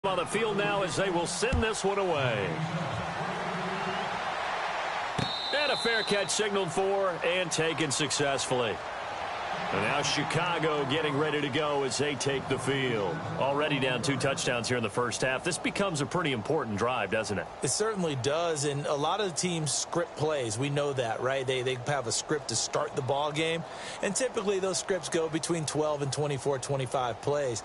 On the field now as they will send this one away. And a fair catch signaled for and taken successfully. And now Chicago getting ready to go as they take the field. Already down 2 touchdowns here in the first half. This becomes a pretty important drive, doesn't it? It certainly does, and a lot of the teams script plays. We know that, right? They have a script to start the ball game, and typically those scripts go between 12 and 24, 25 plays.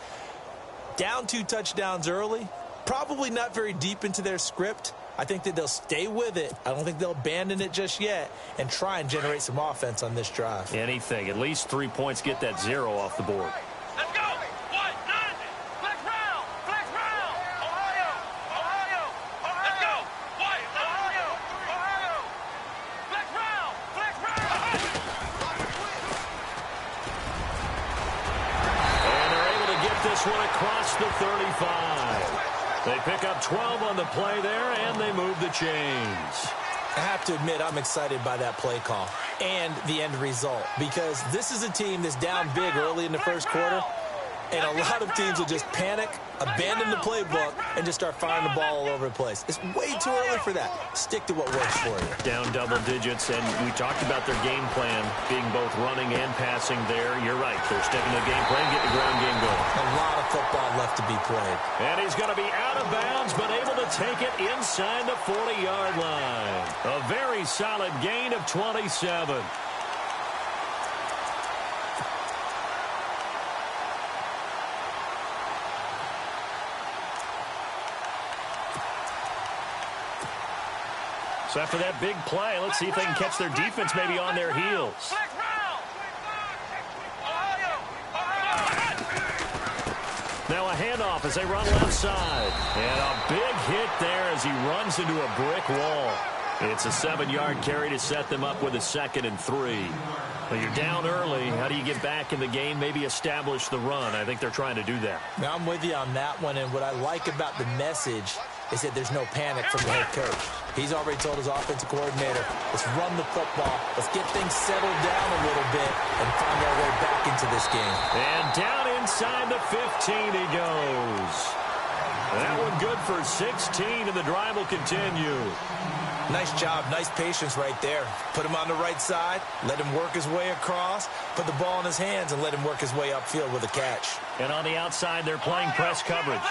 Down 2 touchdowns early, probably not very deep into their script. I think that they'll stay with it. I don't think they'll abandon it just yet and try and generate some offense on this drive. Anything. At least 3 points, get that 0 off the board. Let's go. What? 90. Flex round. Flex round. Ohio. Ohio. Let's go. What? Ohio. Ohio. Flex round. Flex round. And they're able to get this one across the 35. They pick up 12 on the play there, and they move the chains. I have to admit, I'm excited by that play call and the end result, because this is a team that's down big early in the first quarter, and a lot of teams will just panic, abandon the playbook, and just start firing the ball all over the place. It's way too early for that. Stick to what works for you. Down double digits, and we talked about their game plan being both running and passing there. You're right. They're sticking to the game plan, getting the ground game going. A lot of football left to be played. And he's going to be out of bounds, but able to take it inside the 40-yard line. A very solid gain of 27. So after that big play, let's see if they can catch their defense maybe on their heels. Now a handoff as they run left side. And a big hit there as he runs into a brick wall. It's a 7-yard carry to set them up with a 2nd and 3. Well, you're down early. How do you get back in the game, maybe establish the run? I think they're trying to do that. Now, I'm with you on that one, and what I like about the message is that there's no panic from the head coach. He's already told his offensive coordinator, let's run the football, let's get things settled down a little bit and find our way back into this game. And down inside the 15 he goes. That one good for 16, and the drive will continue. Nice job, nice patience right there. Put him on the right side, let him work his way across, put the ball in his hands, and let him work his way upfield with a catch. And on the outside, they're playing press coverage.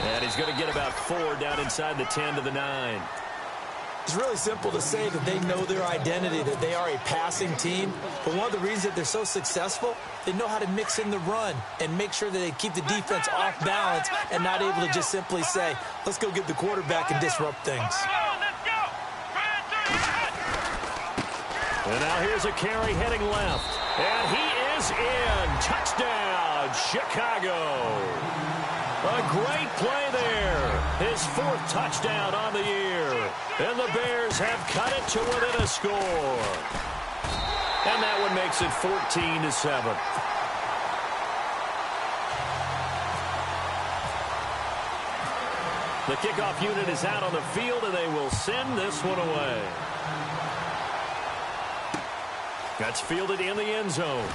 And he's going to get about 4 down inside the 10 to the 9. It's really simple to say that they know their identity, that they are a passing team. But one of the reasons that they're so successful, they know how to mix in the run and make sure that they keep the defense off balance and not able to just simply say, let's go get the quarterback and disrupt things. And now here's a carry heading left. And he is in. Touchdown, Chicago. A great play there. His 4th touchdown on the year. And the Bears have cut it to within a score. And that one makes it 14-7. The kickoff unit is out on the field, and they will send this one away. That's fielded in the end zone.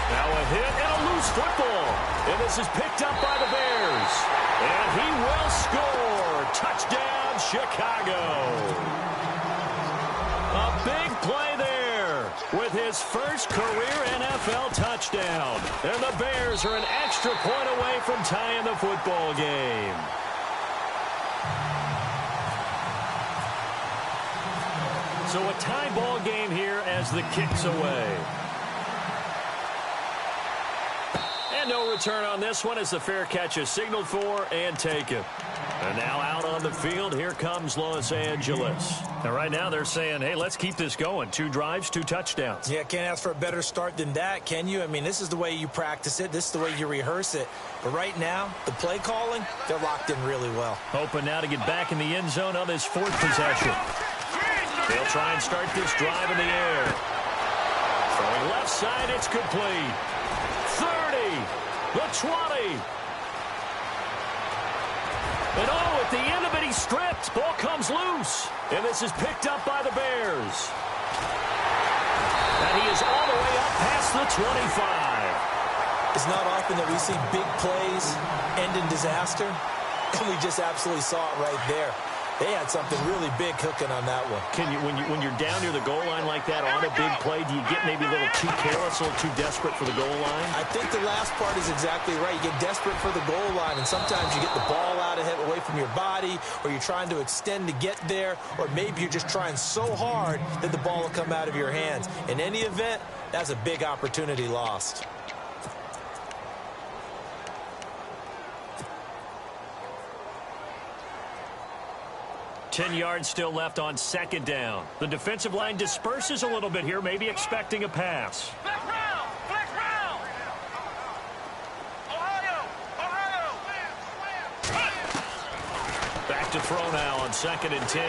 Now a hit and a loose football. And this is picked up by the Bears. And he will score. Touchdown, Chicago. A big play there with his first career NFL touchdown. And the Bears are an extra point away from tying the football game. So a tie ball game here as the kick's away. And no return on this one as the fair catch is signaled for and taken. And now out on the field, here comes Los Angeles. And right now they're saying, hey, let's keep this going. 2 drives, 2 touchdowns. Yeah, can't ask for a better start than that, can you? I mean, this is the way you practice it. This is the way you rehearse it. But right now, the play calling, they're locked in really well. Hoping now to get back in the end zone on this 4th possession. They'll try and start this drive in the air. Throwing left side, it's complete. 30, the 20. And at the end of it, he's stripped. Ball comes loose. And this is picked up by the Bears. And he is all the way up past the 25. It's not often that we see big plays end in disaster. And we just absolutely saw it right there. They had something really big cooking on that one. Can you, when you're down near the goal line like that on a big play, do you get maybe a little too careless, a little too desperate for the goal line? I think the last part is exactly right. You get desperate for the goal line, and sometimes you get the ball out ahead, away from your body, or you're trying to extend to get there, or maybe you're just trying so hard that the ball will come out of your hands. In any event, that's a big opportunity lost. 10 yards still left on second down. The defensive line disperses a little bit here, maybe expecting a pass. Flex round! Flex round! Ohio! Back to throw now on 2nd and 10.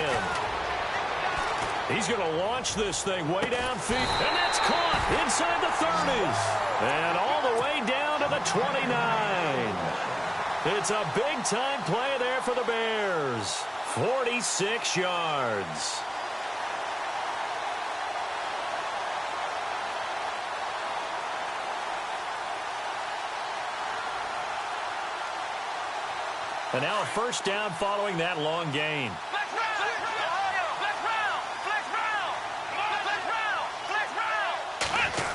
He's going to launch this thing way downfield. And that's caught inside the 30s. And all the way down to the 29. It's a big-time play there for the Bears. 46 yards. And now a first down following that long gain. Flex round! Ohio! Flex round! Flex round! Flex round! Flex round!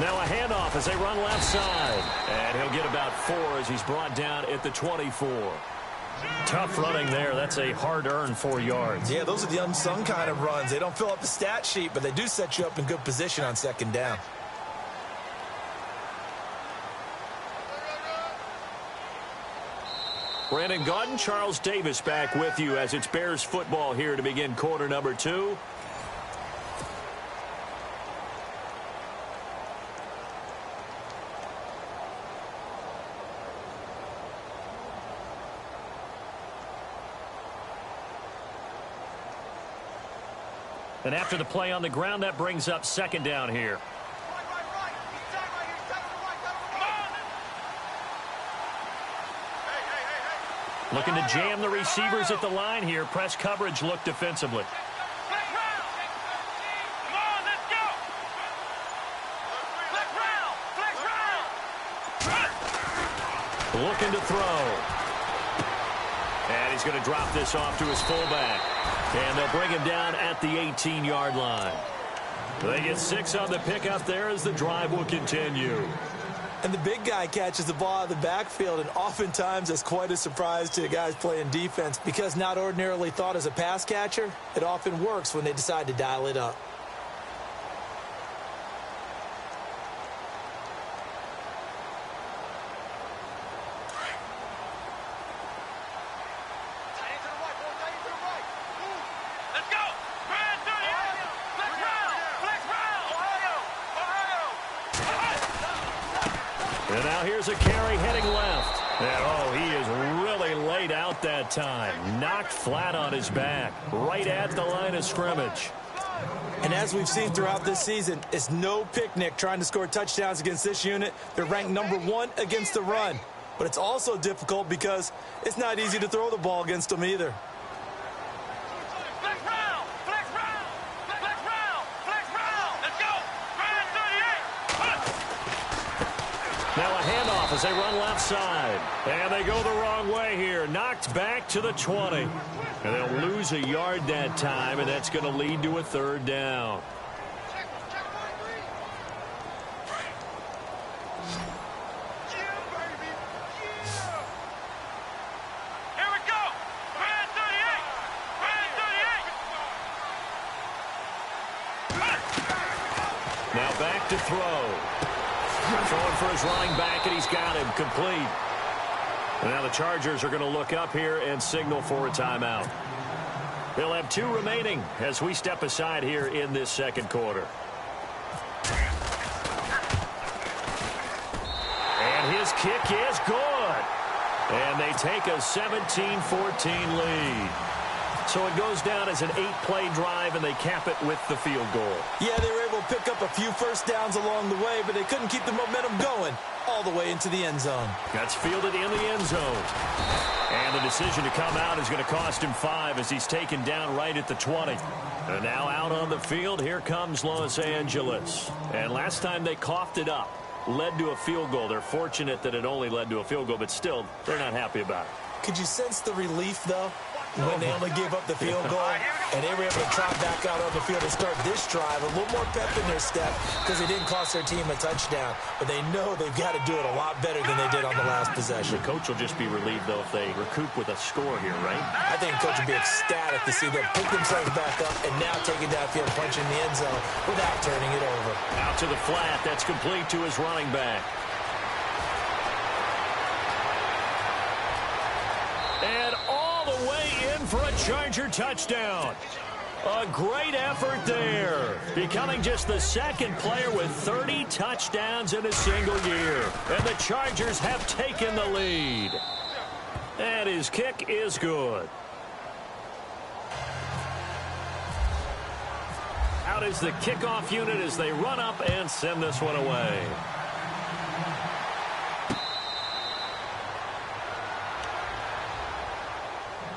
Now a handoff as they run left side. And he'll get about 4 as he's brought down at the 24. Tough running there. That's a hard-earned 4 yards. Yeah, those are the unsung kind of runs. They don't fill up the stat sheet, but they do set you up in good position on second down. Brandon Gaudin, Charles Davis back with you as it's Bears football here to begin quarter number 2. And after the play on the ground, that brings up second down here. Looking to jam the receivers at the line here. Press coverage look defensively. Flex round! Come on, let's go! Flex round! Flex round! Looking to throw. And he's going to drop this off to his fullback. And they'll bring him down at the 18-yard line. They get 6 on the pickup there as the drive will continue. And the big guy catches the ball out of the backfield, and oftentimes that's quite a surprise to the guys playing defense because not ordinarily thought as a pass catcher, it often works when they decide to dial it up. Let's go! Brand 38! Flex round! Flex round! Ohio! And now here's a carry heading left. And oh, he is really laid out that time. Knocked flat on his back. Right at the line of scrimmage. And as we've seen throughout this season, it's no picnic trying to score touchdowns against this unit. They're ranked number 1 against the run. But it's also difficult because it's not easy to throw the ball against them either. Flex round! Flex round! Flex round! Flex round! Let's go! Brand 38! Now a handoff as they run left side. And they go the wrong way here. Knocked back to the 20. And they'll lose a yard that time, and that's going to lead to a third down. Here we go! Brand 38! Brand 38! Now back to throw. Throwing for his running back, and he's got him complete. And now the Chargers are going to look up here and signal for a timeout. They'll have 2 remaining as we step aside here in this second quarter. And his kick is good. And they take a 17-14 lead. So it goes down as an 8-play drive, and they cap it with the field goal. Yeah, they were able to pick up a few first downs along the way, but they couldn't keep the momentum going all the way into the end zone. That's fielded in the end zone. And the decision to come out is going to cost him 5 as he's taken down right at the 20. And now out on the field, here comes Los Angeles. And last time they coughed it up, led to a field goal. They're fortunate that it only led to a field goal, but still, they're not happy about it. Could you sense the relief, though, when they only gave up the field goal and they were able to trot back out on the field and start this drive? A little more pep in their step because they didn't cost their team a touchdown, but they know they've got to do it a lot better than they did on the last possession. The coach will just be relieved, though, if they recoup with a score here, right? I think the coach would be ecstatic to see them pick themselves back up and now take it downfield, punch in the end zone without turning it over. Out to the flat. That's complete to his running back. And all the way in for a Charger touchdown. A great effort there. Becoming just the second player with 30 touchdowns in a single year. And the Chargers have taken the lead. And his kick is good. Out is the kickoff unit as they run up and send this one away.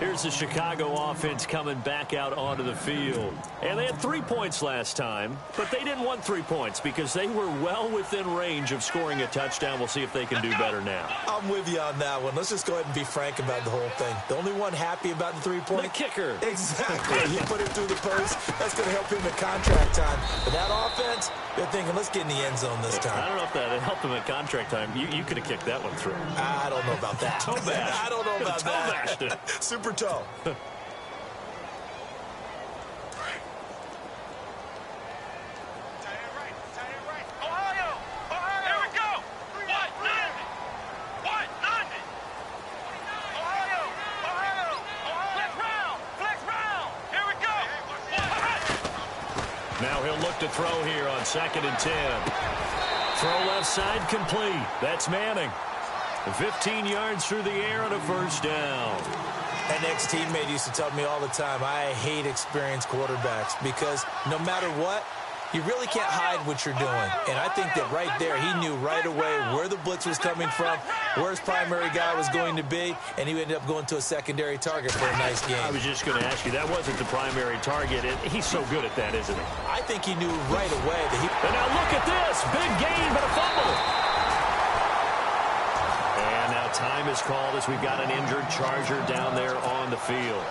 Here's the Chicago offense coming back out onto the field. And they had 3 points last time, but they didn't want 3 points because they were well within range of scoring a touchdown. We'll see if they can do better now. I'm with you on that one. Let's just go ahead and be frank about the whole thing. The only one happy about the 3-point? The kicker. Exactly. You put it through the post. That's going to help him in contract time. But that offense, they're thinking, let's get in the end zone this time. I don't know if that helped him at contract time. You could have kicked that one through. I don't know about that. Toe bash. I don't know about Toe that. bashed it. Super toe. Now he'll look to throw here on 2nd and 10. Throw left side complete. That's Manning. 15 yards through the air and a first down. An ex-teammate used to tell me all the time, I hate experienced quarterbacks because no matter what, you really can't hide what you're doing. And I think that right there, he knew right away where the blitz was coming from, where his primary guy was going to be, and he ended up going to a secondary target for a nice game. I was just going to ask you, that wasn't the primary target, and he's so good at that, isn't he? I think he knew right away that he... And now look at this. Big gain, but a fumble. And now time is called as we've got an injured Charger down there on the field.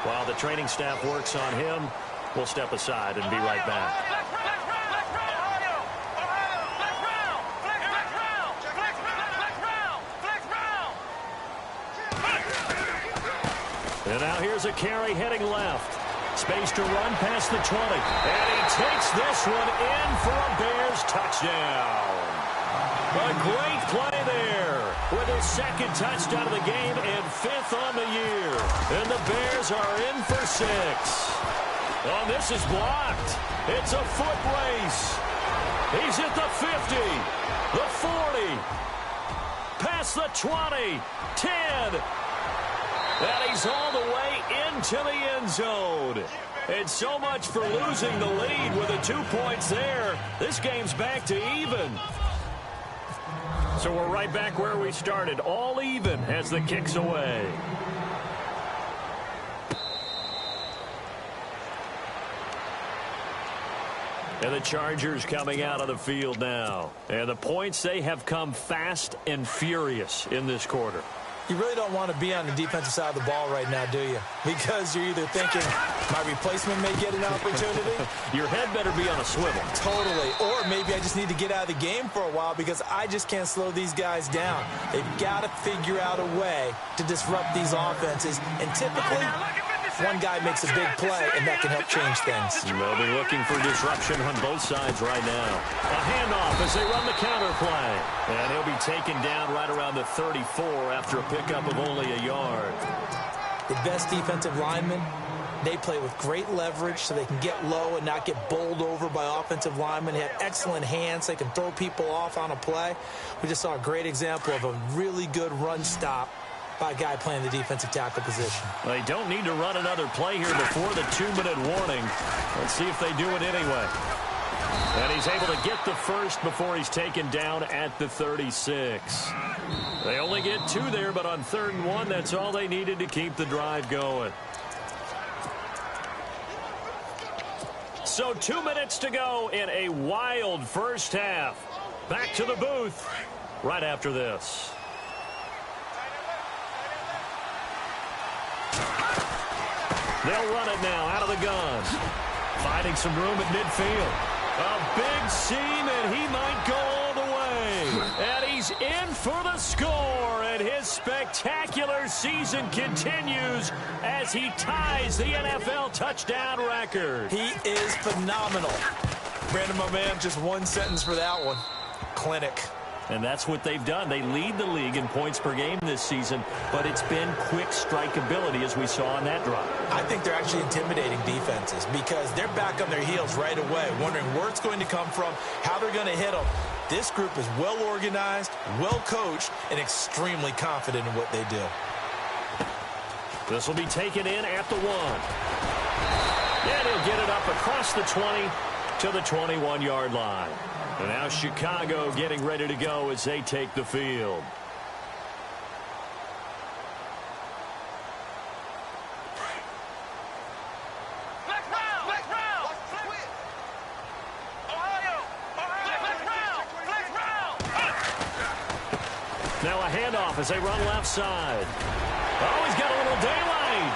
While the training staff works on him, we'll step aside and be right back. And now here's a carry heading left. Space to run past the 20. And he takes this one in for a Bears touchdown. A great play there with his 2nd touchdown of the game and 5th on the year. And the Bears are in for 6. Oh, this is blocked. It's a foot race. He's at the 50, the 40, past the 20, 10. And he's all the way into the end zone. And so much for losing the lead with the 2 points there. This game's back to even. So we're right back where we started, all even as the kick's away. And the Chargers coming out of the field now. And the points, they have come fast and furious in this quarter. You really don't want to be on the defensive side of the ball right now, do you? Because you're either thinking, my replacement may get an opportunity. Your head better be on a swivel. Totally. Or maybe I just need to get out of the game for a while because I just can't slow these guys down. They've got to figure out a way to disrupt these offenses. And typically, one guy makes a big play, and that can help change things. They'll be looking for disruption on both sides right now. A handoff as they run the counter play. And he'll be taken down right around the 34 after a pickup of only a yard. The best defensive linemen, they play with great leverage so they can get low and not get bowled over by offensive linemen. They have excellent hands. They can throw people off on a play. We just saw a great example of a really good run stop by a guy playing the defensive tackle position. They don't need to run another play here before the 2-minute warning. Let's see if they do it anyway. And he's able to get the first before he's taken down at the 36. They only get 2 there, but on 3rd and 1, that's all they needed to keep the drive going. So 2 minutes to go in a wild first half. Back to the booth right after this. They'll run it now out of the gun. Finding some room at midfield. A big seam, and he might go all the way. And he's in for the score, and his spectacular season continues as he ties the NFL touchdown record. He is phenomenal. Brandon, my man, just one sentence for that one. Clinic. And that's what they've done. They lead the league in points per game this season, but it's been quick strikeability as we saw on that drive. I think they're actually intimidating defenses because they're back on their heels right away, wondering where it's going to come from, how they're going to hit them. This group is well organized, well coached, and extremely confident in what they do. This will be taken in at the 1. And he'll get it up across the 20 to the 21-yard line. And now Chicago getting ready to go as they take the field. Now a handoff as they run left side. Oh, he's got a little daylight.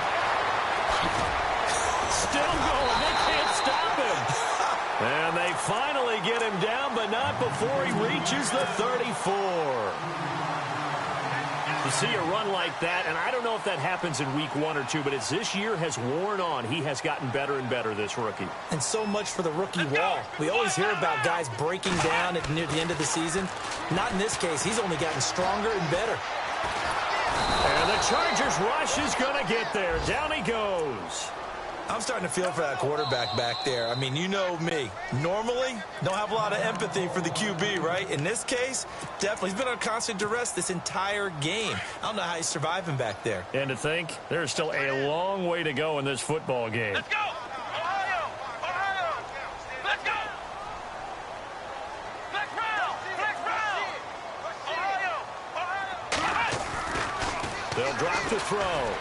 Still going. They can't stop him. And they finally get him down, but not before he reaches the 34. You see a run like that, and I don't know if that happens in week 1 or 2, but as this year has worn on, he has gotten better and better, this rookie. And so much for the rookie wall. We always hear about guys breaking down near the end of the season. Not in this case. He's only gotten stronger and better. And the Chargers rush is going to get there. Down he goes. I'm starting to feel for that quarterback back there. I mean, you know me. Normally, don't have a lot of empathy for the QB, right? In this case, definitely. He's been under constant duress this entire game. I don't know how he's surviving back there. And to think, there's still a long way to go in this football game. Let's go! Ohio! Ohio! Let's go! Flex round! Flex round! Ohio! Ohio! They'll drop to throw.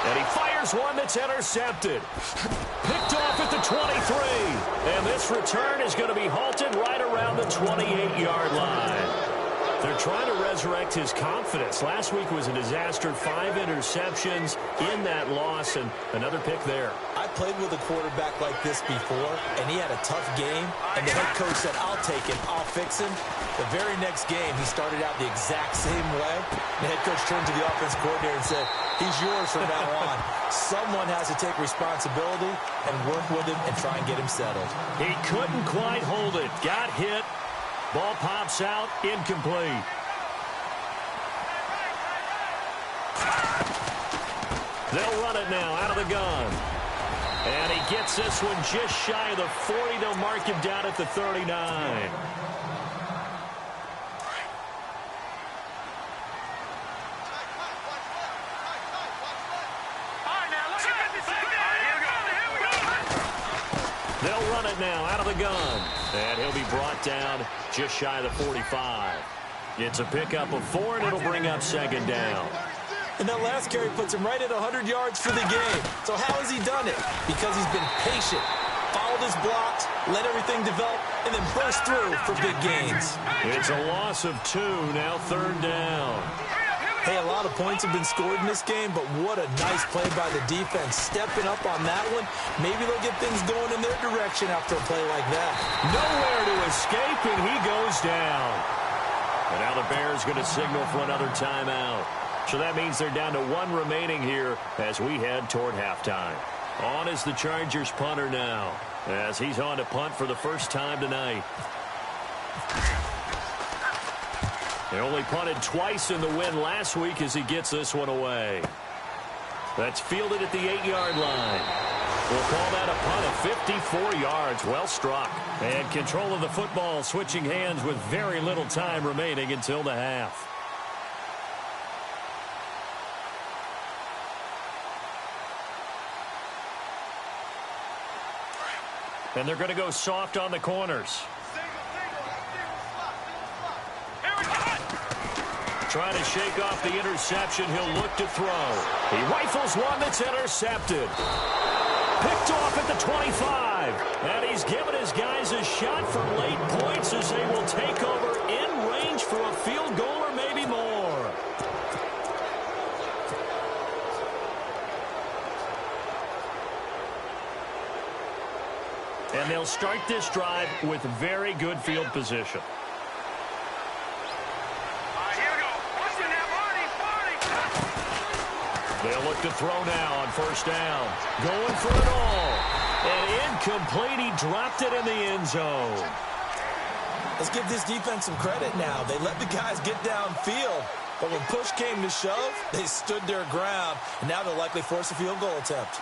And he fires one that's intercepted. Picked off at the 23. And this return is going to be halted right around the 28-yard line. They're trying to resurrect his confidence. Last week was a disaster. 5 interceptions in that loss, and another pick there. I played with a quarterback like this before, and he had a tough game, and the head coach said, I'll take him, I'll fix him. The very next game, he started out the exact same way. The head coach turned to the offensive coordinator and said, he's yours from now on. Someone has to take responsibility and work with him and try and get him settled. He couldn't quite hold it. Got hit. Ball pops out, incomplete. They'll run it now out of the gun. And he gets this one just shy of the 40. They'll mark him down at the 39. They'll run it now out of the gun. And he'll be brought down just shy of the 45. It's a pickup of 4, and it'll bring up 2nd down. And that last carry puts him right at 100 yards for the game. So how has he done it? Because he's been patient, followed his blocks, let everything develop, and then burst through for big gains. It's a loss of 2, now 3rd down. Hey, a lot of points have been scored in this game, but what a nice play by the defense. Stepping up on that one, maybe they'll get things going in their direction after a play like that. Nowhere to escape, and he goes down. And now the Bears going to signal for another timeout. So that means they're down to 1 remaining here as we head toward halftime. On is the Chargers punter now, as he's on to punt for the first time tonight. They only punted twice in the win last week as he gets this one away. That's fielded at the 8-yard line. We'll call that a punt of 54 yards. Well struck. And control of the football switching hands with very little time remaining until the half. And they're going to go soft on the corners. Trying to shake off the interception. He'll look to throw. He rifles one that's intercepted. Picked off at the 25. And he's given his guys a shot for late points as they will take over in range for a field goal or maybe more. And they'll start this drive with very good field position. They'll look to throw now on first down. Going for it all. And incomplete. He dropped it in the end zone. Let's give this defense some credit now. They let the guys get downfield. But when push came to shove, they stood their ground. And now they'll likely force a field goal attempt.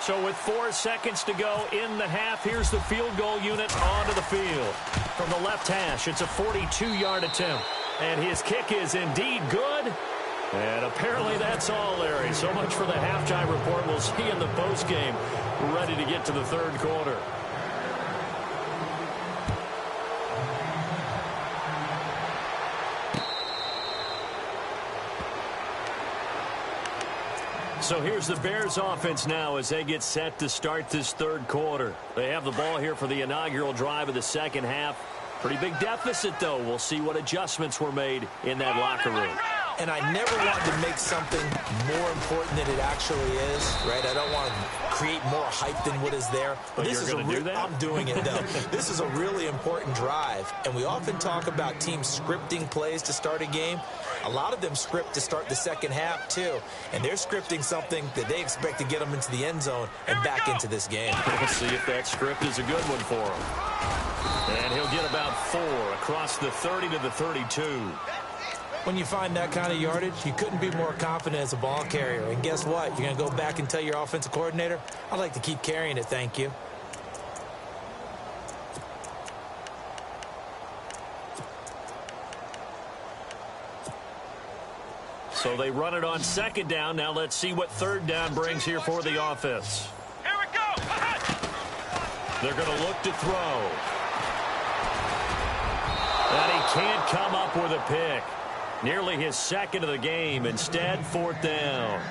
So with 4 seconds to go in the half, here's the field goal unit onto the field. From the left hash, it's a 42-yard attempt. And his kick is indeed good. And apparently that's all, Larry. So much for the halftime report. We'll see in the postgame. Ready to get to the third quarter. So here's the Bears offense now as they get set to start this third quarter. They have the ball here for the inaugural drive of the second half. Pretty big deficit, though. We'll see what adjustments were made in that locker room. And I never want to make something more important than it actually is, right? I don't want to create more hype than what is there. But this you're going to do that? I'm doing it, though. This is a really important drive. And we often talk about teams scripting plays to start a game. A lot of them script to start the second half, too. And they're scripting something that they expect to get them into the end zone and back into this game. We'll see if that script is a good one for him. And he'll get about 4 across the 30 to the 32. When you find that kind of yardage, you couldn't be more confident as a ball carrier. And guess what? You're going to go back and tell your offensive coordinator, I'd like to keep carrying it, thank you. So they run it on second down. Now let's see what third down brings here for the offense. Here we go. They're going to look to throw. And he can't come up with a pick. Nearly his second of the game. Instead, 4th down.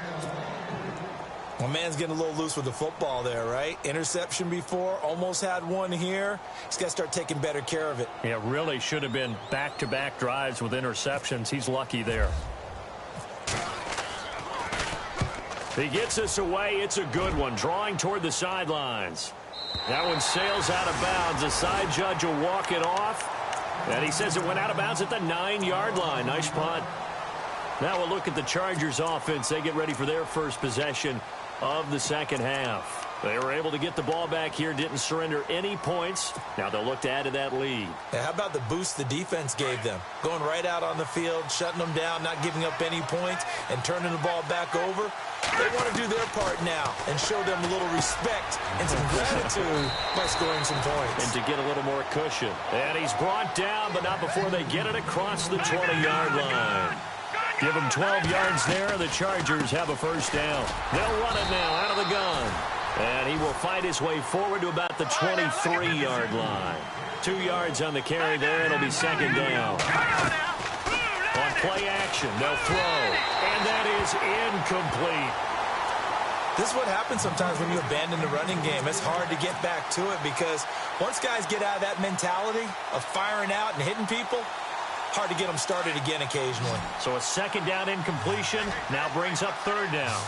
Well, man's getting a little loose with the football there, right? Interception before, almost had one here. He's got to start taking better care of it. Yeah, really should have been back-to-back drives with interceptions. He's lucky there. He gets us away. It's a good one. Drawing toward the sidelines. That one sails out of bounds. The side judge will walk it off. And he says it went out of bounds at the 9-yard line. Nice punt. Now we'll look at the Chargers offense. They get ready for their first possession of the second half. They were able to get the ball back here, didn't surrender any points. Now they'll look to add to that lead. How about the boost the defense gave them? Going right out on the field, shutting them down, not giving up any points, and turning the ball back over. They want to do their part now and show them a little respect and some gratitude by scoring some points. And to get a little more cushion. And he's brought down, but not before they get it across the 20-yard line. Give him 12 yards there, and the Chargers have a first down. They'll run it now out of the gun. And he will fight his way forward to about the 23-yard line. 2 yards on the carry there. It'll be second down. On play action, they'll throw. And that is incomplete. This is what happens sometimes when you abandon the running game. It's hard to get back to it because once guys get out of that mentality of firing out and hitting people, hard to get them started again occasionally. So a second down incompletion now brings up third down.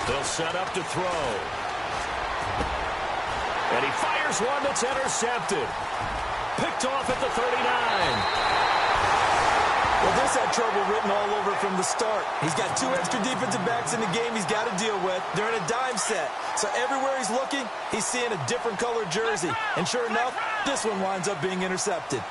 They'll set up to throw. And he fires one that's intercepted. Picked off at the 39. Well, this had trouble written all over from the start. He's got 2 extra defensive backs in the game he's got to deal with. They're in a dime set. So everywhere he's looking, he's seeing a different colored jersey. And sure enough, this one winds up being intercepted.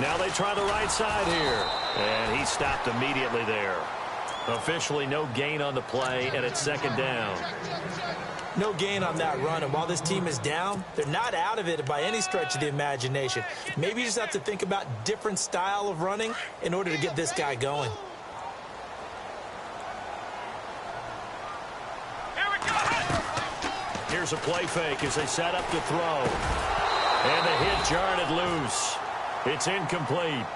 Now they try the right side here. And he stopped immediately there. Officially no gain on the play, and it's second down. No gain on that run, and while this team is down, they're not out of it by any stretch of the imagination. Maybe you just have to think about different style of running in order to get this guy going. Here's a play fake as they set up to throw. And the hit jarred it loose. It's incomplete.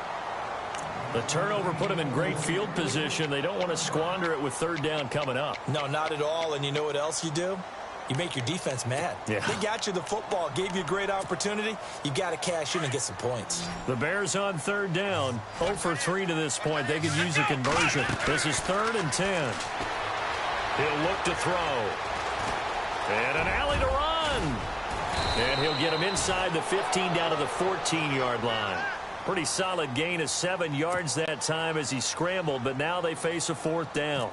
The turnover put them in great field position. They don't want to squander it with third down coming up. No, not at all. And you know what else you do? You make your defense mad. Yeah. They got you the football, gave you a great opportunity. You got to cash in and get some points. The Bears on third down. 0 for 3 to this point. They could use a conversion. This is 3rd and 10. He'll look to throw. And an alley to run. And he'll get him inside the 15 down to the 14-yard line. Pretty solid gain of 7 yards that time as he scrambled, but now they face a 4th down.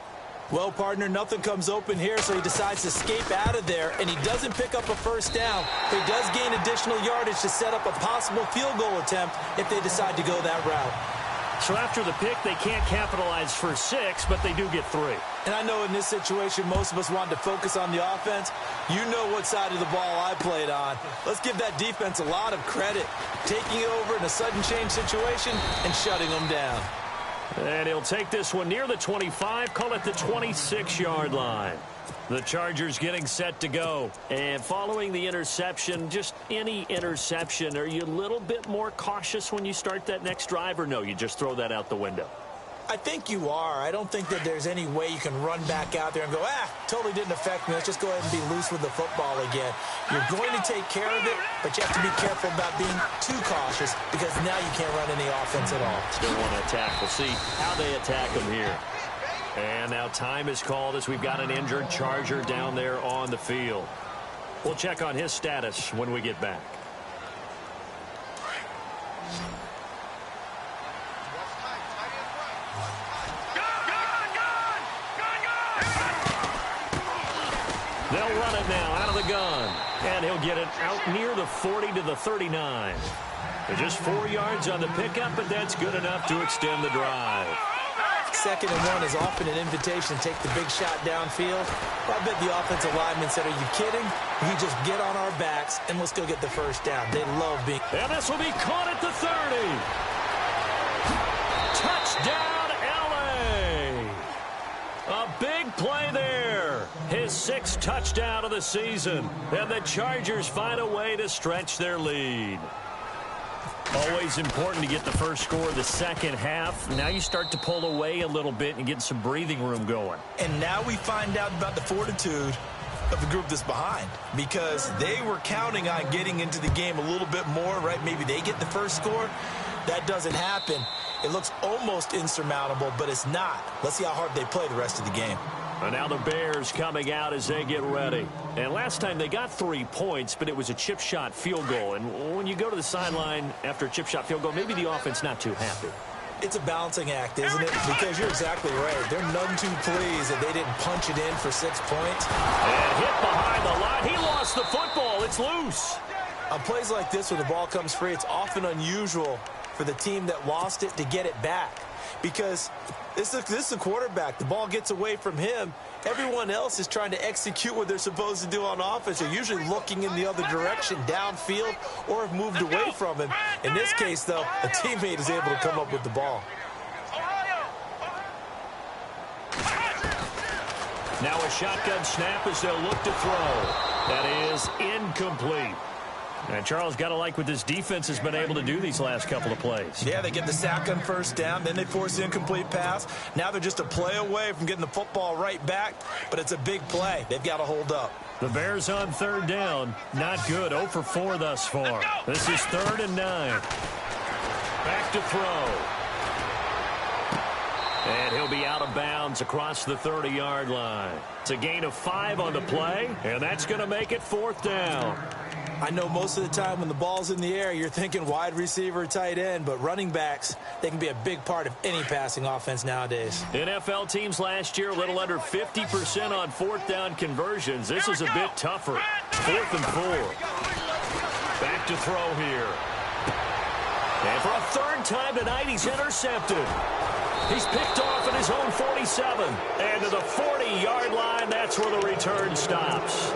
Well, partner, nothing comes open here, so he decides to escape out of there, and he doesn't pick up a first down, but he does gain additional yardage to set up a possible field goal attempt if they decide to go that route. So after the pick, they can't capitalize for 6, but they do get 3. And I know in this situation, most of us wanted to focus on the offense. You know what side of the ball I played on. Let's give that defense a lot of credit, taking it over in a sudden change situation and shutting them down. And he'll take this one near the 25, call it the 26-yard line. The Chargers getting set to go. And following the interception, just any interception, are you a little bit more cautious when you start that next drive, or no, you just throw that out the window? I think you are. I don't think that there's any way you can run back out there and go, totally didn't affect me. Let's just go ahead and be loose with the football again. You're going to take care of it, but you have to be careful about being too cautious because now you can't run any offense at all. Still want to attack. We'll see how they attack them here. And now time is called as we've got an injured Charger down there on the field. We'll check on his status when we get back. They'll run it now out of the gun. And he'll get it out near the 40 to the 39. They're just 4 yards on the pickup, but that's good enough to extend the drive. 2nd and 1 is often an invitation to take the big shot downfield. I bet the offensive lineman said, are you kidding? We just get on our backs and let's go get the first down. They love being... And this will be caught at the 30. Touchdown, L.A. A big play there. His 6th touchdown of the season. And the Chargers find a way to stretch their lead. Always important to get the first score of the second half. Now you start to pull away a little bit and get some breathing room going. And now we find out about the fortitude of the group that's behind, because they were counting on getting into the game a little bit more, right? Maybe they get the first score. That doesn't happen. It looks almost insurmountable, but it's not. Let's see how hard they play the rest of the game. And now the Bears coming out as they get ready. And last time they got 3 points, but it was a chip shot field goal. And when you go to the sideline after a chip shot field goal, maybe the offense not too happy. It's a balancing act, isn't it? Because you're exactly right. They're none too pleased that they didn't punch it in for 6 points. And hit behind the line. He lost the football. It's loose. On plays like this where the ball comes free, it's often unusual for the team that lost it to get it back. Because this is a quarterback. The ball gets away from him. Everyone else is trying to execute what they're supposed to do on offense. They're usually looking in the other direction, downfield, or have moved away from him. In this case, though, a teammate is able to come up with the ball. Now a shotgun snap as they'll look to throw. That is incomplete. And Charles, got to like what this defense has been able to do these last couple of plays. Yeah, they get the sack on first down, then they force the incomplete pass. Now they're just a play away from getting the football right back, but it's a big play. They've got to hold up. The Bears on third down. Not good. 0 for 4 thus far. This is 3rd and 9. Back to throw. And he'll be out of bounds across the 30-yard line. It's a gain of 5 on the play, and that's going to make it 4th down. I know most of the time when the ball's in the air, you're thinking wide receiver, tight end, but running backs, they can be a big part of any passing offense nowadays. NFL teams last year a little under 50% on 4th down conversions. This is a bit tougher. 4th and 4. Back to throw here. And for a 3rd time tonight, he's intercepted. He's picked off at his own 47. And to the 40-yard line, that's where the return stops.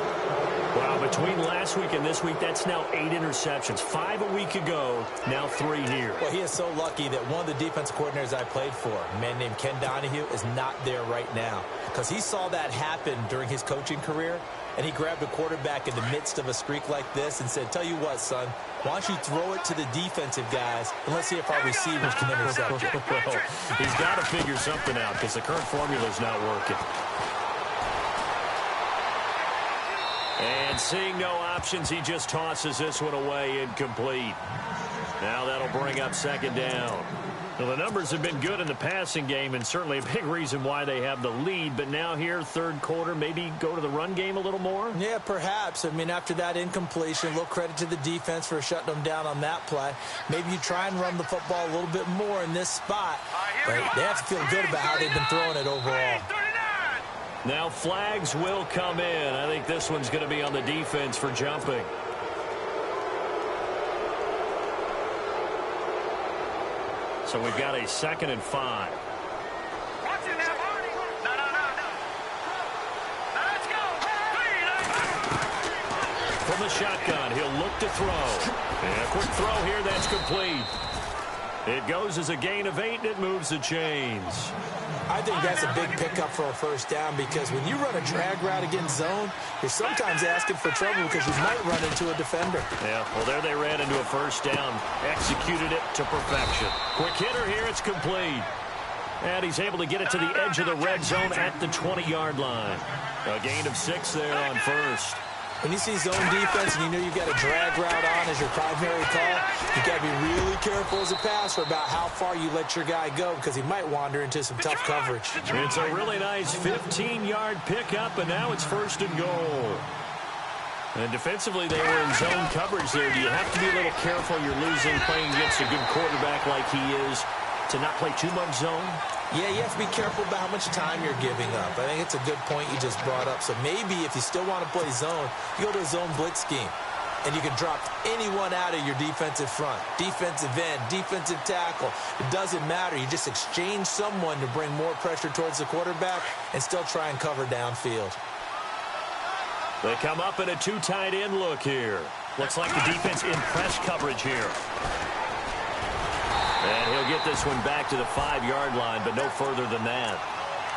Wow, between last week and this week, that's now 8 interceptions. 5 a week ago, now 3 here. Well, he is so lucky that one of the defense coordinators I played for, a man named Ken Donahue, is not there right now. Because he saw that happen during his coaching career, and he grabbed a quarterback in the midst of a streak like this and said, tell you what, son, why don't you throw it to the defensive guys, and let's see if our receivers can intercept it. Well, he's got to figure something out because the current formula's not working. And seeing no options, he just tosses this one away incomplete. Now that'll bring up second down. Well, the numbers have been good in the passing game, and certainly a big reason why they have the lead. But now here, third quarter, maybe go to the run game a little more? Yeah, perhaps. I mean, after that incompletion, a little credit to the defense for shutting them down on that play. Maybe you try and run the football a little bit more in this spot. But they have to feel good about how they've been throwing it overall. Now flags will come in. I think this one's going to be on the defense for jumping. So we've got a 2nd and 5. From the shotgun, he'll look to throw. And a quick throw here, that's complete. It goes as a gain of 8, and it moves the chains. I think that's a big pickup for a first down because when you run a drag route against zone, you're sometimes asking for trouble because you might run into a defender. Yeah, well, there they ran into a first down. Executed it to perfection. Quick hitter here, it's complete. And he's able to get it to the edge of the red zone at the 20-yard line. A gain of 6 there on first. When you see zone defense and you know you've got a drag route on as your primary call, you've got to be really careful as a passer about how far you let your guy go because he might wander into some tough coverage. It's a really nice 15-yard pickup, and now it's 1st and goal. And defensively, they were in zone coverage there. Do you have to be a little careful? You're losing playing against a good quarterback like he is to not play too much zone? Yeah, you have to be careful about how much time you're giving up. I think it's a good point you just brought up. So maybe if you still want to play zone, you go to a zone blitz scheme. And you can drop anyone out of your defensive front. Defensive end, defensive tackle. It doesn't matter. You just exchange someone to bring more pressure towards the quarterback and still try and cover downfield. They come up in a 2 tight end look here. Looks like the defense in press coverage here. And he'll get this one back to the 5-yard line, but no further than that.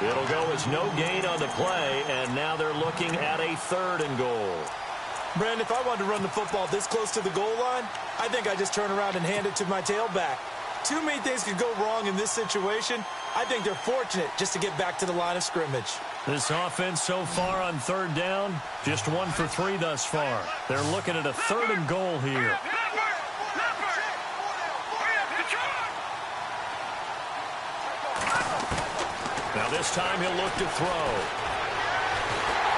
It'll go as no gain on the play, and now they're looking at a 3rd and goal. Brandon, if I wanted to run the football this close to the goal line, I think I just turn around and hand it to my tailback. Too many things could go wrong in this situation. I think they're fortunate just to get back to the line of scrimmage. This offense so far on 3rd down, just 1 for 3 thus far. They're looking at a 3rd and goal here. Now this time he'll look to throw.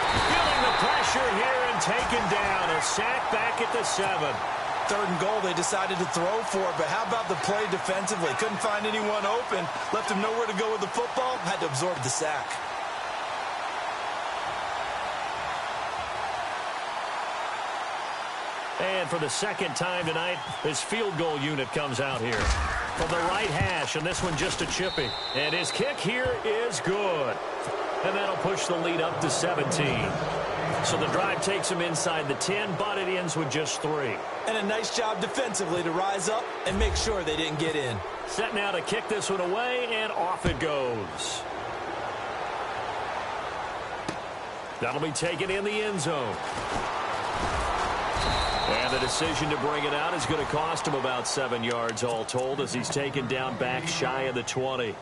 Feeling the pressure here and taken down. A sack back at the 7. 3rd and goal, they decided to throw for it, but how about the play defensively? Couldn't find anyone open, left him nowhere to go with the football, had to absorb the sack. And for the 2nd time tonight, this field goal unit comes out here. From the right hash, and this one just a chippy. And his kick here is good. And that'll push the lead up to 17. So the drive takes him inside the 10, but it ends with just 3. And a nice job defensively to rise up and make sure they didn't get in. Set now to kick this one away, and off it goes. That'll be taken in the end zone. And the decision to bring it out is going to cost him about 7 yards all told as he's taken down back shy of the 20.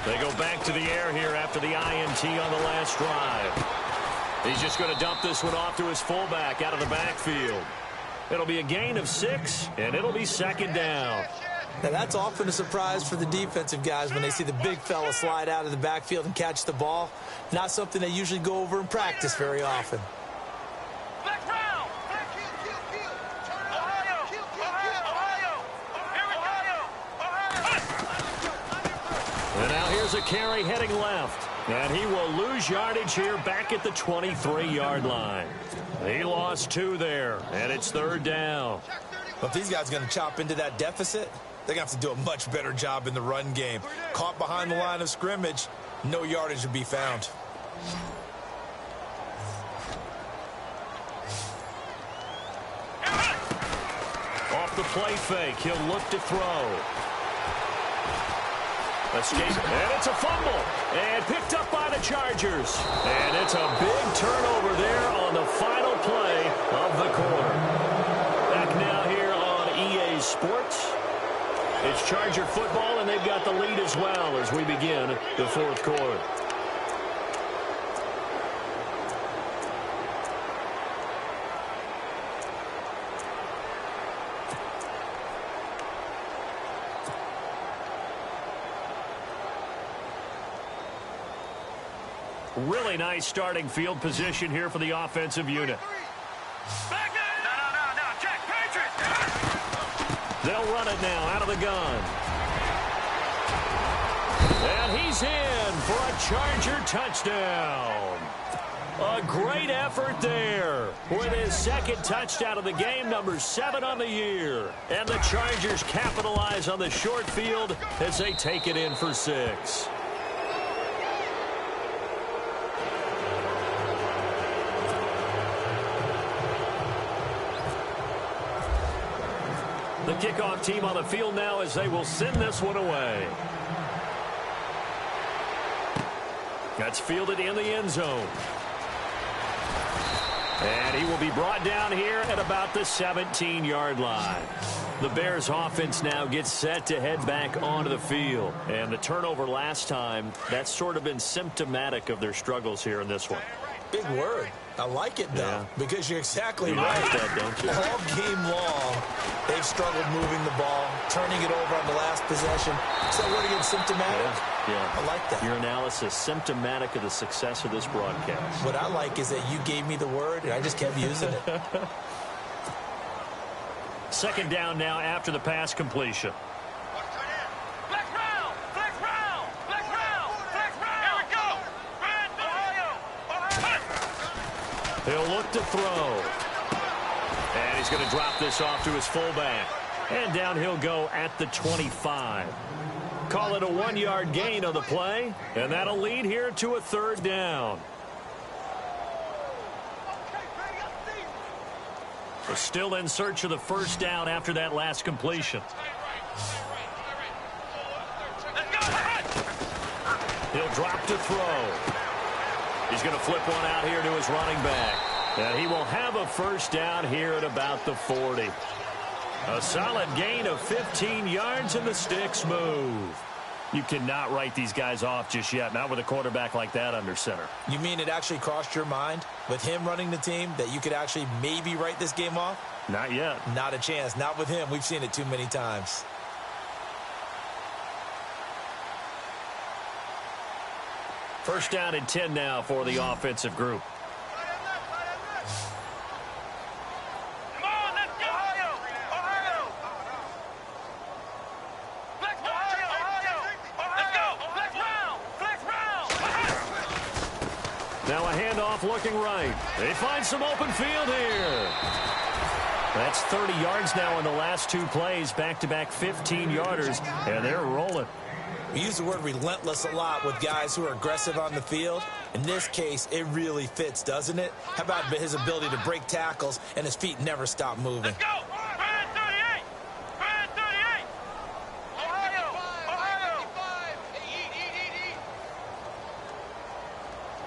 They go back to the air here after the INT on the last drive. He's just going to dump this one off to his fullback out of the backfield. It'll be a gain of 6, and it'll be 2nd down. Now, that's often a surprise for the defensive guys when they see the big fella slide out of the backfield and catch the ball. Not something they usually go over in practice very often. And now here's a carry heading left. And he will lose yardage here back at the 23-yard line. He lost 2 there, and it's 3rd down. But if these guys are going to chop into that deficit, they're going to have to do a much better job in the run game. Caught behind the line of scrimmage, no yardage to be found. off the play fake. He'll look to throw. Escape, and it's a fumble. And picked up by the Chargers. And it's a big turnover there on the final play of the quarter. Back now here on EA Sports. It's Charger football, and they've got the lead as well as we begin the fourth quarter. Really nice starting field position here for the offensive unit. Back no, check, Patriots. They'll run it now out of the gun. And he's in for a Charger touchdown. A great effort there with his second touchdown of the game, number 7 on the year. And the Chargers capitalize on the short field as they take it in for 6. The kickoff team on the field now as they will send this one away. That's fielded in the end zone. And he will be brought down here at about the 17-yard line. The Bears offense now gets set to head back onto the field. And the turnover last time, that's sort of been symptomatic of their struggles here in this one. Big word. I like it, though, because you're exactly you right. Like that, don't you? All game long, they've struggled moving the ball, turning it over on the last possession. So what again, symptomatic? Yeah. I like that. Your analysis, symptomatic of the success of this broadcast. What I like is that you gave me the word, and I just kept using it. Second down now after the pass completion. He'll look to throw. And he's going to drop this off to his fullback. And down he'll go at the 25. Call it a 1-yard gain on the play. And that'll lead here to a third down. We're still in search of the first down after that last completion. He'll drop to throw. He's going to flip one out here to his running back. And he will have a first down here at about the 40. A solid gain of 15 yards, and the sticks move. You cannot write these guys off just yet, not with a quarterback like that under center. You mean it actually crossed your mind with him running the team that you could actually maybe write this game off? Not yet. Not a chance. Not with him. We've seen it too many times. First down and 10 now for the offensive group. Come on, let's go. Ohio. Flex Ohio. Let's go. Flex round. Now a handoff looking right. They find some open field here. That's 30 yards now in the last 2 plays. Back-to-back 15-yarders, and they're rolling. We use the word relentless a lot with guys who are aggressive on the field. In this case, it really fits, doesn't it? How about his ability to break tackles and his feet never stop moving? Let's go. Brand 38. Brand 38. Ohio.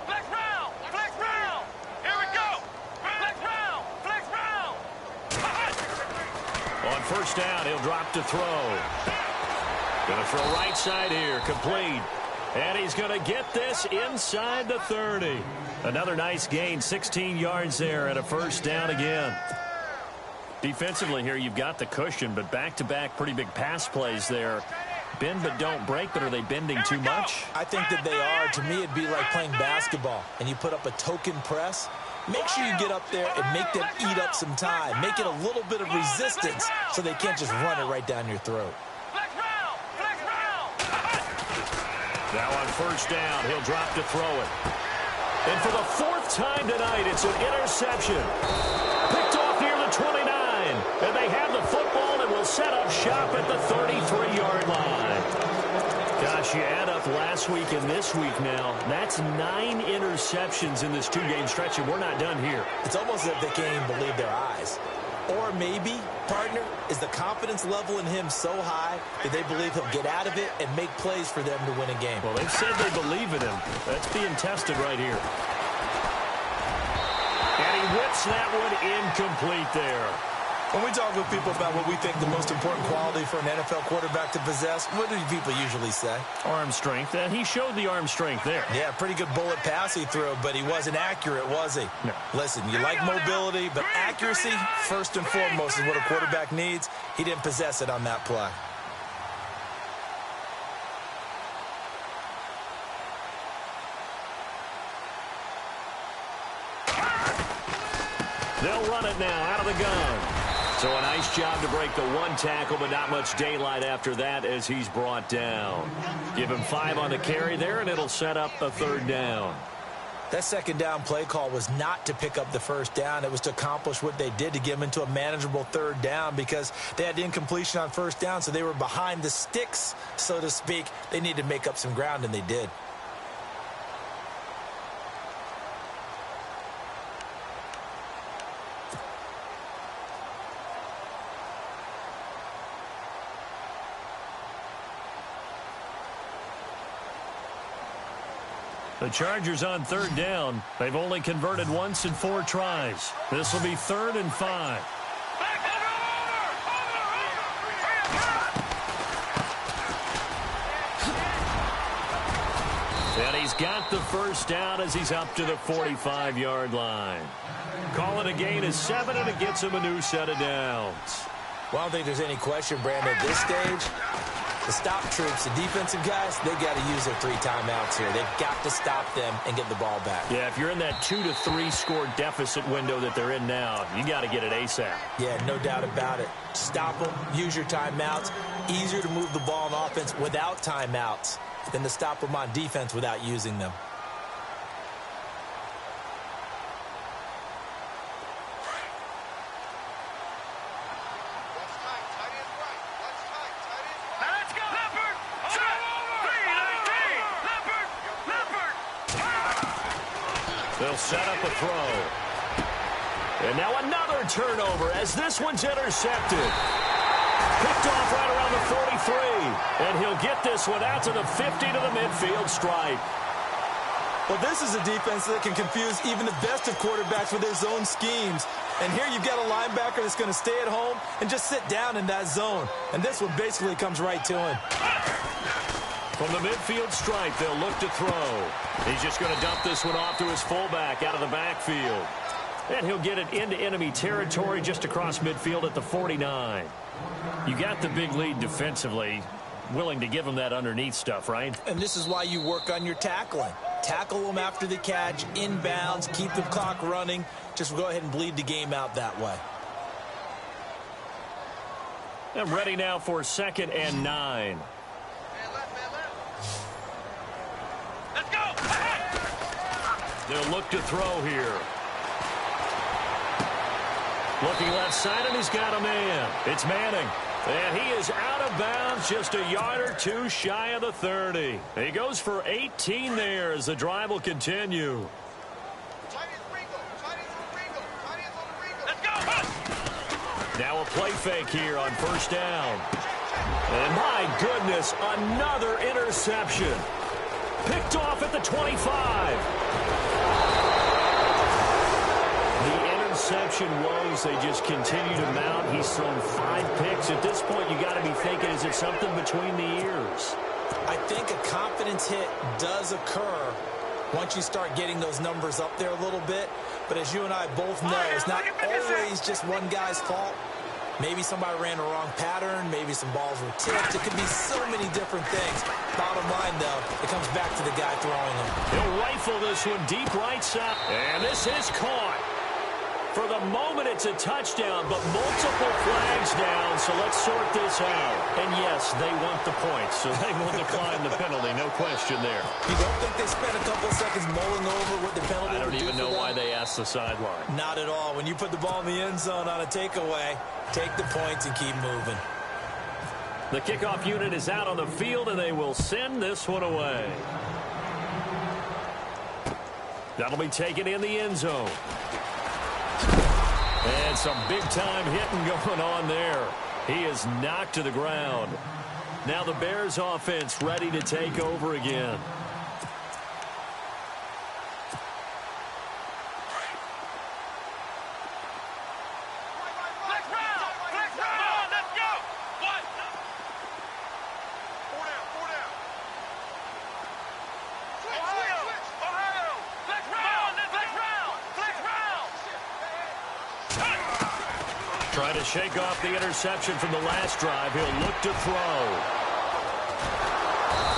Flex round. Here we go. Flex round. On first down, he'll drop to throw. Going to throw right side here, complete. And he's going to get this inside the 30. Another nice gain, 16 yards there and a first down again. Defensively here, you've got the cushion, but back-to-back pretty big pass plays there. Bend but don't break, but are they bending too much? I think that they are. To me, it'd be like playing basketball, and you put up a token press. Make sure you get up there and make them eat up some time. Make it a little bit of resistance so they can't just run it right down your throat. Now on first down, he'll drop to throw it. And for the 4th time tonight, it's an interception. Picked off near the 29. And they have the football and will set up shop at the 33-yard line. Gosh, you add up last week and this week now. That's 9 interceptions in this 2-game stretch, and we're not done here. It's almost as if they can't even believe their eyes. Or maybe, partner, is the confidence level in him so high that they believe he'll get out of it and make plays for them to win a game? Well, they've said they believe in him. That's being tested right here. And he whips that one incomplete there. When we talk with people about what we think the most important quality for an NFL quarterback to possess, what do people usually say? Arm strength, and he showed the arm strength there. Yeah, pretty good bullet pass he threw, but he wasn't accurate, was he? No. Listen, you like mobility, but accuracy, first and foremost, is what a quarterback needs. He didn't possess it on that play. They'll run it now out of the gun. So a nice job to break the one tackle, but not much daylight after that as he's brought down. Give him 5 on the carry there, and it'll set up a 3rd down. That second down play call was not to pick up the first down. It was to accomplish what they did, to get them into a manageable 3rd down, because they had the incompletion on first down, so they were behind the sticks, so to speak. They needed to make up some ground, and they did. The Chargers on 3rd down. They've only converted once in 4 tries. This will be 3rd and 5. And he's got the first down as he's up to the 45-yard line. Call it a gain of 7, and it gets him a new set of downs. Well, I don't think there's any question, Brandon, at this stage. The stop troops, the defensive guys, they got to use their 3 timeouts here. They've got to stop them and get the ball back. Yeah, if you're in that 2 to 3 score deficit window that they're in now, you got to get it ASAP. Yeah, no doubt about it. Stop them, use your timeouts. Easier to move the ball on offense without timeouts than to stop them on defense without using them. They'll set up a throw. And now another turnover as this one's intercepted. Picked off right around the 43. And he'll get this one out to the 50 to the midfield stripe. Well, this is a defense that can confuse even the best of quarterbacks with their zone schemes. And here you've got a linebacker that's going to stay at home and just sit down in that zone. And this one basically comes right to him. From the midfield stripe, they'll look to throw. He's just going to dump this one off to his fullback out of the backfield. And he'll get it into enemy territory just across midfield at the 49. You got the big lead defensively. Willing to give him that underneath stuff, right? And this is why you work on your tackling. Tackle them after the catch, inbounds, keep the clock running. Just go ahead and bleed the game out that way. And ready now for 2nd and 9. Let's go! They'll look to throw here. Looking left side, and he's got a man. It's Manning. And he is out of bounds, just a yard or 2 shy of the 30. He goes for 18 there as the drive will continue. Let's go! Now a play fake here on 1st down. And my goodness, another interception. Picked off at the 25. The interception woes, they just continue to mount. He's thrown 5 picks. At this point, you got to be thinking, is it something between the ears? I think a confidence hit does occur once you start getting those numbers up there a little bit. But as you and I both know, it's not always just one guy's fault. Maybe somebody ran a wrong pattern. Maybe some balls were tipped. It could be so many different things. Bottom line, though, it comes back to the guy throwing them. He'll rifle this one deep right side. And this is caught. For the moment, it's a touchdown, but multiple flags down, so let's sort this out. And yes, they want the points, so they will decline the penalty, no question there. You don't think they spent a couple of seconds mulling over what the penalty I don't would do even for know them? why they asked the sideline. Not at all. When you put the ball in the end zone on a takeaway, take the points and keep moving. The kickoff unit is out on the field, and they will send this one away. That'll be taken in the end zone. And some big-time hitting going on there. He is knocked to the ground. Now the Bears offense ready to take over again. Trying to shake off the interception from the last drive. He'll look to throw.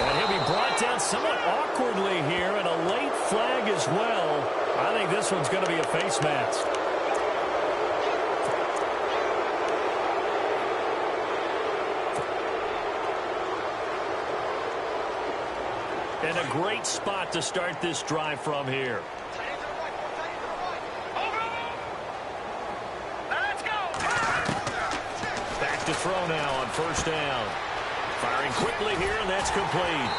And he'll be brought down somewhat awkwardly here, and a late flag as well. I think this one's going to be a face mask. And a great spot to start this drive from here. To throw now on first down. Firing quickly here, and that's complete.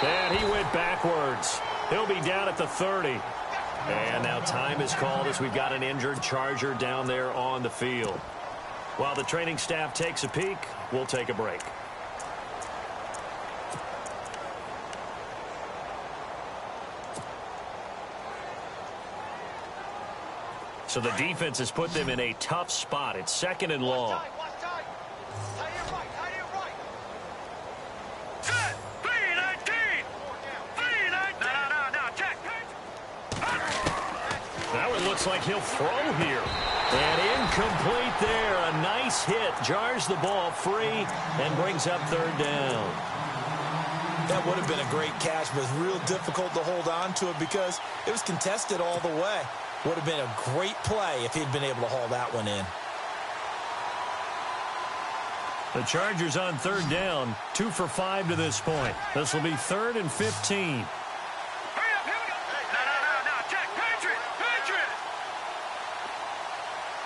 And he went backwards. He'll be down at the 30. And now time is called as we've got an injured Charger down there on the field. While the training staff takes a peek, we'll take a break. So the defense has put them in a tough spot. It's 2nd and long. Looks like he'll throw here. And incomplete there. A nice hit. Jars the ball free and brings up 3rd down. That would have been a great catch, but it's real difficult to hold on to it because it was contested all the way. Would have been a great play if he'd been able to haul that one in. The Chargers on 3rd down. 2 for 5 to this point. This will be 3rd and 15.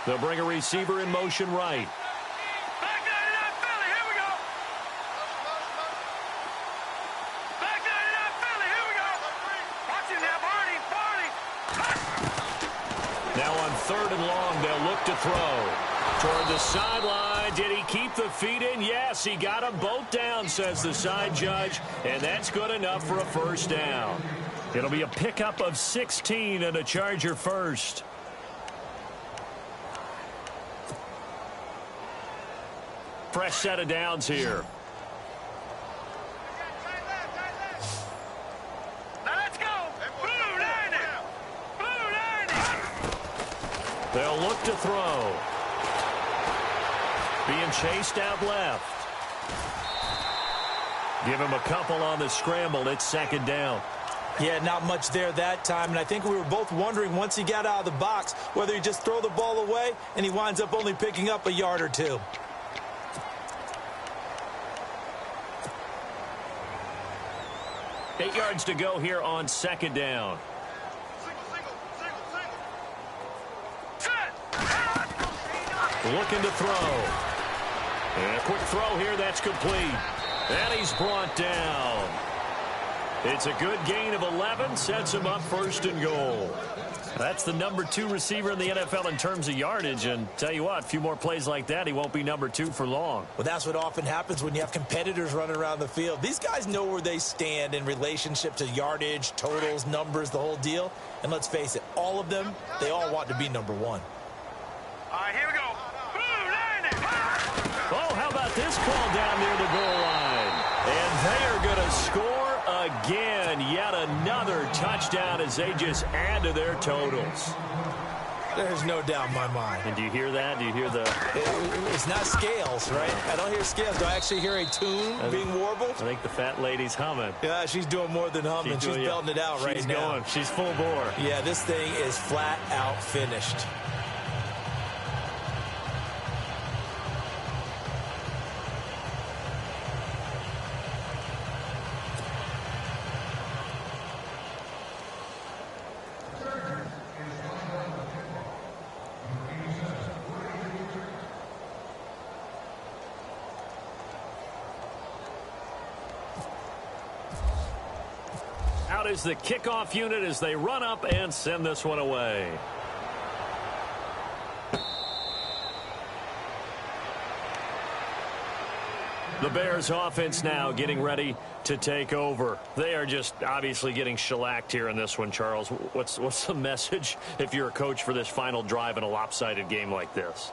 They'll bring a receiver in motion right. Back 99 Philly, here we go. Back 99 Philly, here we go. Watch him now, Barney. Now on 3rd and long, they'll look to throw. Toward the sideline. Did he keep the feet in? Yes, he got them both down, says the side judge. And that's good enough for a first down. It'll be a pickup of 16 and a Charger first. Fresh set of downs here. Now let's go. Blue 90. Blue 90. They'll look to throw. Being chased out left. Give him a couple on the scramble. It's 2nd down. Yeah, not much there that time, and I think we were both wondering once he got out of the box whether he just throw the ball away and he winds up only picking up a yard or 2. 8 yards to go here on 2nd down. Looking to throw. And a quick throw here, that's complete. And he's brought down. It's a good gain of 11, sets him up 1st and goal. That's the number 2 receiver in the NFL in terms of yardage. And tell you what, a few more plays like that, he won't be number 2 for long. Well, that's what often happens when you have competitors running around the field. These guys know where they stand in relationship to yardage, totals, numbers, the whole deal. And let's face it, all of them, they all want to be number 1. All right, here we go. Blue 90. Oh, how about this call down near the goal line? And they are going to score again. Yet another touchdown as they just add to their totals. There's no doubt in my mind. And do you hear that? Do you hear the... It's not scales, right? I don't hear scales. Do I actually hear a tune being warbled? I think the fat lady's humming. Yeah, she's doing more than humming. She's belting it out right now. She's going. She's full bore. Yeah, this thing is flat out finished. Out is the kickoff unit as they run up and send this one away. The Bears offense now getting ready to take over. They are just obviously getting shellacked here in this one, Charles. What's the message if you're a coach for this final drive in a lopsided game like this?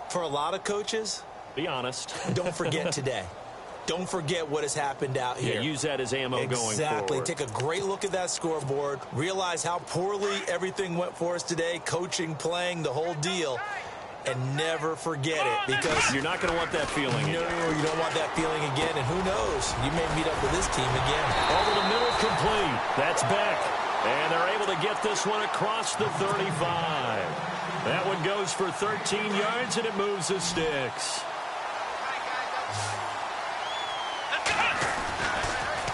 For a lot of coaches, be honest. Don't forget today. Don't forget what has happened out here. Yeah, use that as ammo going forward. Exactly. Take a great look at that scoreboard. Realize how poorly everything went for us today, coaching, playing, the whole deal. And never forget it, because you're not going to want that feeling again. No, you don't want that feeling again. And who knows? You may meet up with this team again. Over the middle, complete. That's Beck. And they're able to get this one across the 35. That one goes for 13 yards, and it moves the sticks.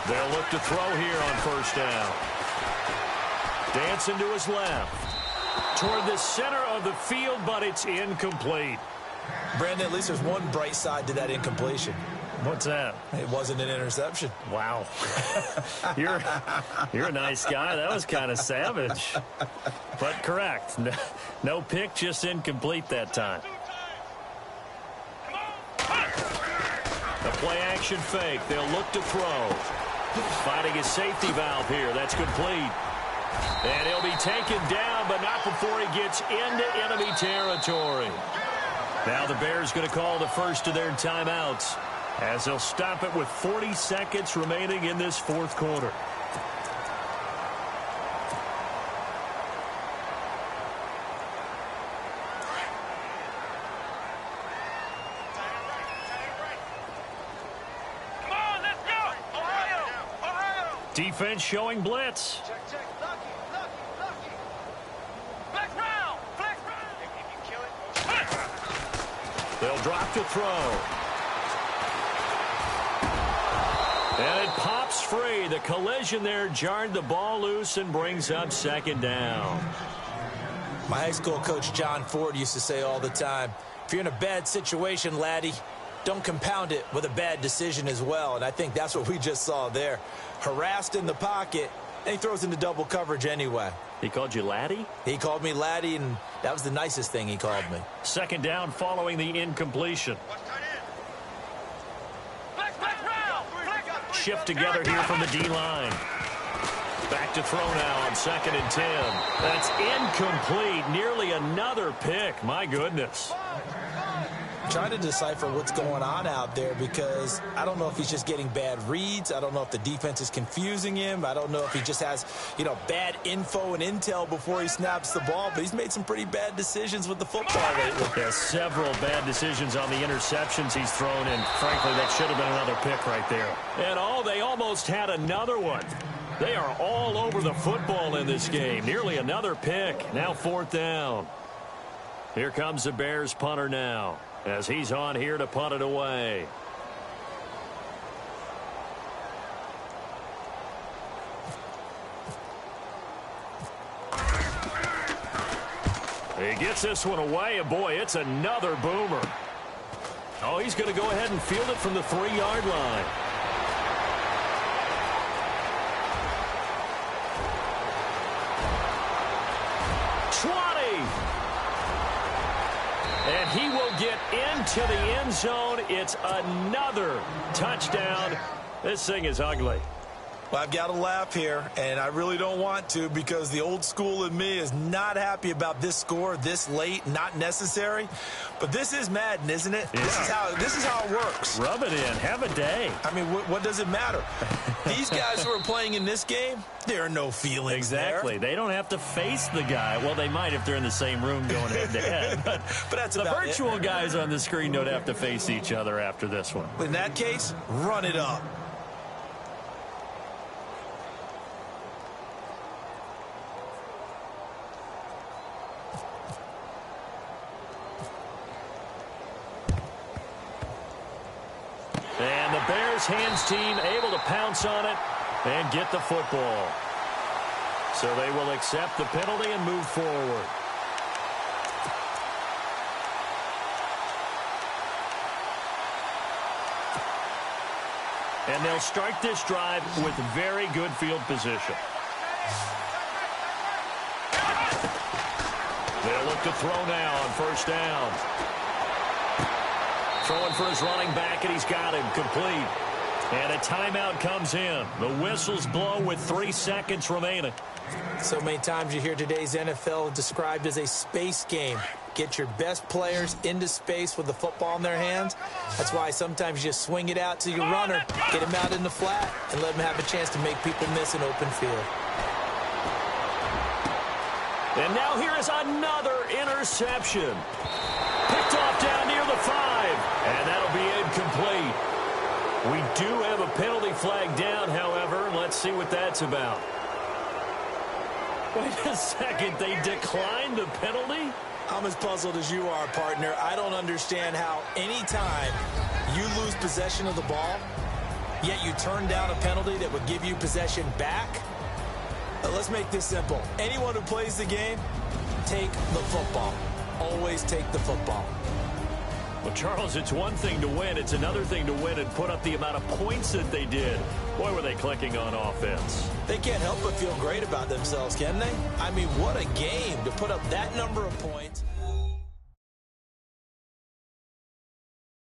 They'll look to throw here on first down. Dancing to his left. Toward the center of the field, but it's incomplete. Brandon, at least there's one bright side to that incompletion. What's that? It wasn't an interception. Wow. You're a nice guy. That was kind of savage. But correct. No pick, just incomplete that time. A play-action fake. They'll look to throw. Finding a safety valve here. That's complete. And he'll be taken down, but not before he gets into enemy territory. Now the Bears going to call the first of their timeouts as they'll stop it with 40 seconds remaining in this fourth quarter. Come on, let's go! Ohio! Ohio! Defense showing blitz. Check. Lucky. Flex round! If you kill it, They'll drop to throw. And it pops free. The collision there jarred the ball loose and brings up second down. My high school coach, John Ford, used to say all the time, if you're in a bad situation, laddie, don't compound it with a bad decision as well. And I think that's what we just saw there. Harassed in the pocket, and he throws into double coverage anyway. He called you laddie? He called me laddie, and that was the nicest thing he called me. Second down following the incompletion. Shift together here from the D-line. Back to throw now on 2nd and 10. That's incomplete. Nearly another pick. My goodness. Trying to decipher what's going on out there, because I don't know if he's just getting bad reads. I don't know if the defense is confusing him. I don't know if he just has, bad info and intel before he snaps the ball. But he's made some pretty bad decisions with the football lately. There's several bad decisions on the interceptions he's thrown, and frankly, that should have been another pick right there. And they almost had another one. They are all over the football in this game. Nearly another pick. Now 4th down. Here comes the Bears punter now, as he's on here to punt it away. He gets this one away, and boy, it's another boomer. Oh, he's going to go ahead and field it from the 3-yard line. And he will get into the end zone. It's another touchdown. This thing is ugly. Well, I've got to laugh here, and I really don't want to, because the old school in me is not happy about this score this late, not necessary. But this is Madden, isn't it? Yeah. This is how it works. Rub it in. Have a day. I mean, what does it matter? These guys who are playing in this game, there are no feelings exactly. there. They don't have to face the guy. Well, they might if they're in the same room going head-to-head. But that's the virtual guys on the screen don't have to face each other after this one. In that case, run it up. And the Bears hands team able to pounce on it and get the football. So they will accept the penalty and move forward. And they'll start this drive with very good field position. They'll look to throw now on first down. Throwing for his running back, and he's got him complete. And a timeout comes in. The whistles blow with 3 seconds remaining. So many times you hear today's NFL described as a space game. Get your best players into space with the football in their hands. That's why sometimes you just swing it out to your runner, get him out in the flat, and let him have a chance to make people miss an open field. And now here is another interception. Picked off down near the 5, and that'll be incomplete. We do have a penalty flag down, however. Let's see what that's about. Wait a second, they declined the penalty? I'm as puzzled as you are, partner. I don't understand how anytime you lose possession of the ball, yet you turn down a penalty that would give you possession back. Let's make this simple. Anyone who plays the game, take the football. Always take the football. Well, Charles, it's one thing to win. It's another thing to win and put up the amount of points that they did. Boy, were they clicking on offense. They can't help but feel great about themselves, can they? I mean, what a game to put up that number of points.